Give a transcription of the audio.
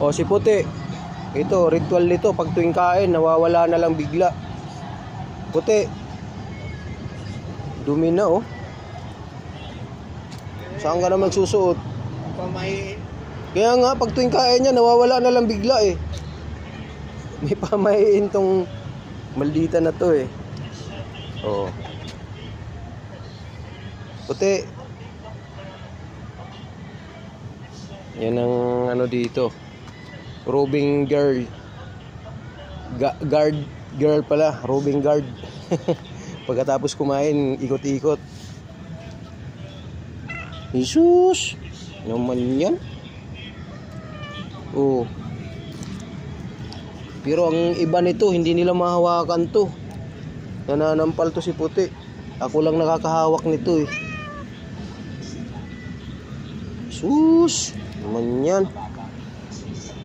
O si puti. Ito, ritual nito. Pag tuwing kain, nawawala na lang bigla. Puti. Dumi na oh. Saan ka na magsusuot? Pamahiin. Kaya nga, pag tuwing kain niya, nawawala na lang bigla eh. May pamahiin tong maldita na to eh. Oo. Puti. Yan ang ano dito. Roving girl. Guard girl pala. Roving guard. Pagkatapos kumain, ikot-ikot. Jesus! Naman yan. Oo. Pero ang iba nito, hindi nila mahawakan to. Nananampal to si puti. Ako lang nakakahawak nito eh. Sus! Naman yan.